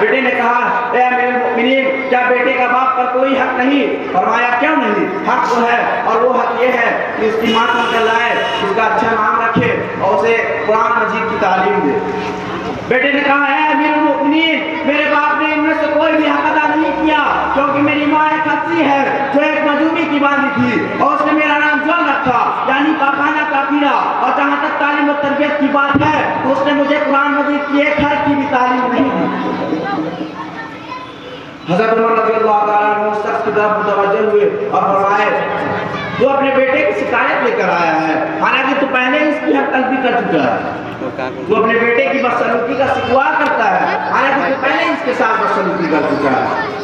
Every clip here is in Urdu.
بیٹے نے کہا اے امیر المؤمنین کیا بیٹے کا باپ پر کوئی حق نہیں؟ فرمایا کیوں نہیں، حق تو ہے، اور وہ حق یہ ہے کہ اس کی ماں کو نکل لائے، اس کا اچھا نام رکھے اور اسے قرآن مجید کی تعلیم دے۔ بیٹے نے کہا اے امیر المؤمنین میرے باپ نے ان میں سے کوئی بھی حق ادا نہیں کیا، کیونکہ میری ماں ایک خطی ہے جو ایک مجومی کی باندھی تھی اور اس نے میرا نام جول رکھا یعنی پاخانہ کافرہ، اور جہاں تک تعلیم و تربیت کی بات ہے تو اس نے مجھے قرآن مجید کی ایک حرف کی بھی تعلیم نہیں دی۔ حضرت عمر رضی اللہ تعالیٰ عنہ اس شخص کی طرف متوجہ ہوئے اور فرمائے جو اپنے بیٹے کی شکایت لے کر آیا ہے، حالانکہ تو پہلے اس کی حق تلفی کر چکا ہے، جو اپنے بیٹے کی بدسلوکی کا شکوہ کرتا ہے، حالانکہ تو پہلے اس کے ساتھ بدسلوکی کر چکا ہے۔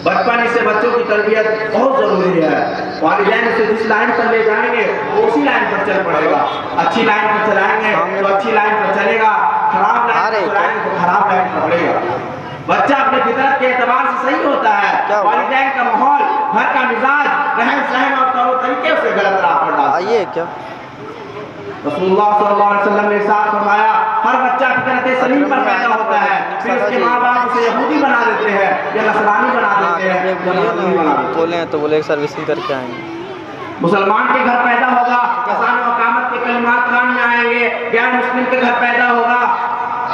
بچپن سے بچوں کی تربیت بہت ضروری ہے، والدین اسے جس لائن پر لے جائیں گے وہ اسی لائن پر چل پڑے گا، اچھی لائن پر چلائیں گے تو اچھی لائن پر چلے گا، خراب لائن پر چلائیں گے تو خراب لائن پر پڑے گا۔ بچہ اپنے فطرت کے اعتبار سے صحیح ہوتا ہے، والدین کا ماحول، گھر کا مزاج، رہن سہن اور طور و طریقے سے غلط راہ پر ڈالتا ہے۔ کیا رسول اللہ صلی اللہ علیہ وسلم نے ارشاد فرمایا ہر بچہ فطرت سلیم پر پیدا ہوتا ہے، پھر اس کے ماں باپ اسے یہودی بنا دیتے ہیں یا نصرانی بنا دیتے ہیں یا مسلمان بنا دیتے ہیں۔ بولے تو بولے سروسنگ کر کے آئیں گے۔ مسلمان کے گھر پیدا ہوگا اذان و اقامت کے کلمات کان میں آئیں گے، غیر مسلم کے گھر پیدا ہوگا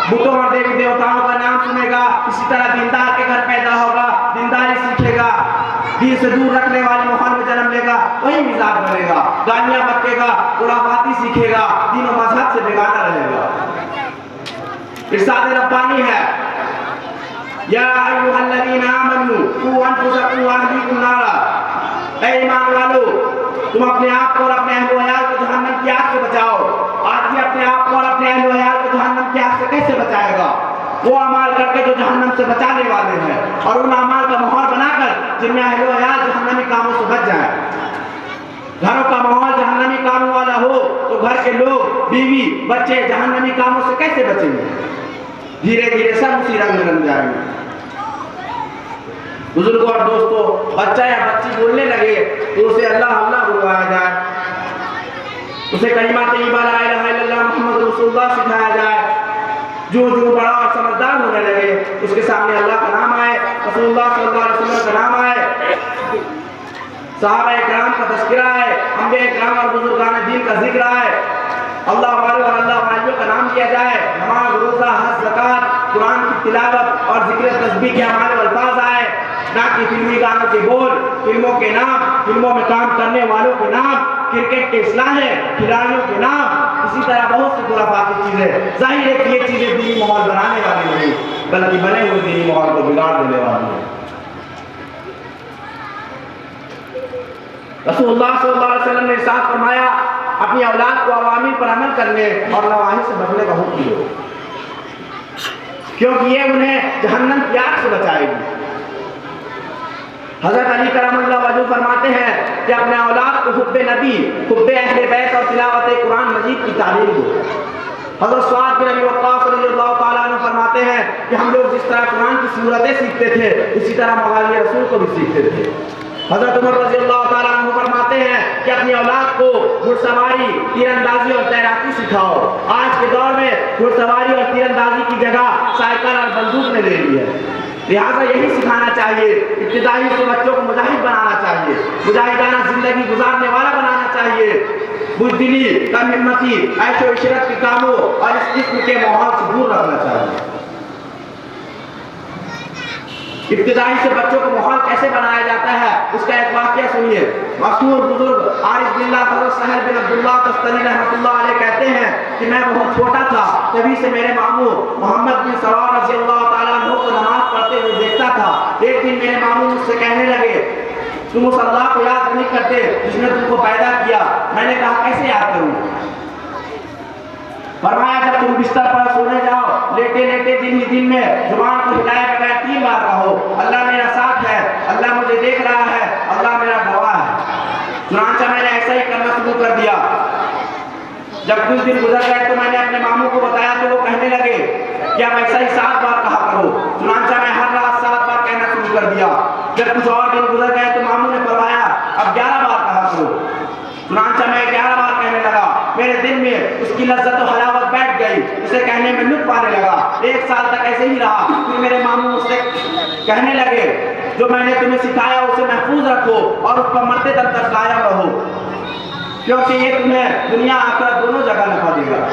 بتوں اور دیوی دیوتاؤں کا نام سنے گا، اسی طرح دیندار کے گھر پیدا ہوگا دینداری سیکھے گا، دین سے دور رکھنے والے ماحول میں جنم لے گا وہی مزاج بنے گا، گالیاں بکے گا، خرافاتی سیکھے گا، دین و مذہب سے بیگانہ رہے گا۔ ارشاد ربانی ہے یا ایھا الذین آمنوا قوا انفسکم واہلیکم نارا، اے ایمان والو تم اپنے آپ کو اور اپنے اہل و عیال کو جہنم کی آگ سے بچاؤ۔ آدمی اپنے آپ کو اور اپنے اہل و عیال کو جہنم کی آگ سے کیسے بچائے گا؟ وہ اعمال کر کے جو جہنم سے بچانے والے ہیں، اور ان اعمال کا ماحول بنا کر جن میں اہل و عیال جہنمی کاموں سے بچ جائیں۔ گھروں کا ماحول جہنمی کاموں والا ہو تو گھر کے لوگ، بیوی، بچے جہنمی کاموں سے کیسے بچیں گے؟ دھیرے دھیرے سب اسی رنگ میں رنگ جائیں گے۔ بزرگوں اور دوستوں، بچہ یا بچی بولنے لگے تو اسے اللہ اللہ بلوایا جائے، اسے کلمہ طیبہ لا الہ الا اللہ محمد رسول اللہ سکھایا جائے۔ جو بڑا اور سمجھدار ہونے لگے اس کے سامنے اللہ کا نام آئے، رسول اللہ صلی اللہ علیہ وسلم کا نام آئے، صحابہ کرام کا تذکرہ آئے، انبیاء کرام اور بزرگان دین کا ذکر آئے، اللہ والوں اور اللہ والیوں کا نام لیا جائے، نماز، روزہ، حج، زکوٰۃ، قرآن کی تلاوت اور ذکر تسبیح کے ہمارے الفاظ آئے، نہ کہ فلمی گانوں کے بول، فلموں کے نام، فلموں میں کام کرنے والوں کے نام، کرکٹ کے اصلاحیں، کھلاڑیوں کے نام، اسی طرح بہت سی خرافاتی چیزیں۔ ظاہر ہے کہ یہ چیزیں دینی ماحول بنانے والی نہیں بلکہ بنے ہوئے دینی ماحول کو بگاڑ دینے والی ہیں۔ رسول اللہ صلی اللہ علیہ وسلم نے ارشاد فرمایا اپنی اولاد کو اوامر پر عمل کرنے اور نواہی سے بچنے کا حکم دو، کیونکہ یہ انہیں جہنم کی آگ سے بچائے گی۔ حضرت علی کرم اللہ وجہ فرماتے ہیں کہ اپنے اولاد کو حب نبی، حب اہل بیت اور تلاوت قرآن مجید کی تعلیم دو۔ حضرت سعد بن ابی وقاص رضی اللہ تعالیٰ عنہ فرماتے ہیں کہ ہم لوگ جس طرح قرآن کی صورتیں سیکھتے تھے اسی طرح مغازی رسول کو بھی سیکھتے تھے۔ حضرت عمر رضی اللہ تعالیٰ عنہ فرماتے ہیں کہ اپنی اولاد کو گھڑ سواری، تیر اندازی اور تیراکی سکھاؤ۔ آج کے دور میں گھڑ سواری اور تیر اندازی کی جگہ سائیکل اور بندوق نے لے لی ہے، لہٰذا یہی سکھانا چاہیے، ابتدائی سے بچوں کو مجاہد بنانا چاہیے، مجاہدانہ زندگی گزارنے والا بنانا چاہیے، بزدلی، کم ہمتی، عیش و عشرت کے کاموں اور اس قسم کے ماحول سے دور رکھنا چاہیے۔ ابتدائی سے بچوں کو ماحول کیسے بنایا جاتا ہے اس کا ایک واقعہ سنیے۔ مشہور بزرگ عارف باللہ حضرت سہل بن عبداللہ تستری رحمۃ اللہ علیہ کہتے ہیں کہ میں بہت چھوٹا تھا، تبھی سے میرے ماموں محمد بن سوار رضی اللہ تعالیٰ عنہ کو نماز پڑھتے ہوئے دیکھتا تھا۔ ایک دن میرے ماموں مجھ سے کہنے لگے تم اس اللہ کو یاد نہیں کرتے جس نے تم کو پیدا کیا؟ میں نے کہا کیسے یاد کروں؟ فرمایا جب تم بستر پر سونے جاؤ لیٹے لیٹے دن ہی دن میں زبان کو ہلائے بغیر 3 بار کہو اللہ میرا ساتھ ہے، اللہ مجھے دیکھ رہا ہے، اللہ میرا گواہ ہے۔ چنانچہ میں نے ایسا ہی کرنا شروع کر دیا۔ جب کچھ دن گزر گئے تو میں نے اپنے ماموں کو بتایا تو وہ کہنے لگے کہ اب ایسا ہی 7 بار کہا کرو۔ چنانچہ میں ہر رات 7 بار کہنا شروع کر دیا۔ جب کچھ اور دن گزر گئے تو ماموں نے فرمایا اب 11 بار کہا کرو۔ چنانچہ میں 11 بار کہنے لگا۔ میرے دل میں اس کی لذت و حلاوت بیٹھ گئی، اسے کہنے کہنے میں لطف آنے لگا. 1 سال تک ایسے ہی رہا. پھر میرے ماموں مجھ سے کہنے لگے جو میں نے تمہیں سکھایا اسے محفوظ رکھو اور اس پر مرتے دم تک قائم رہو, کیونکہ یہ تمہیں دنیا آخرت دونوں جگہ نفع دے گا.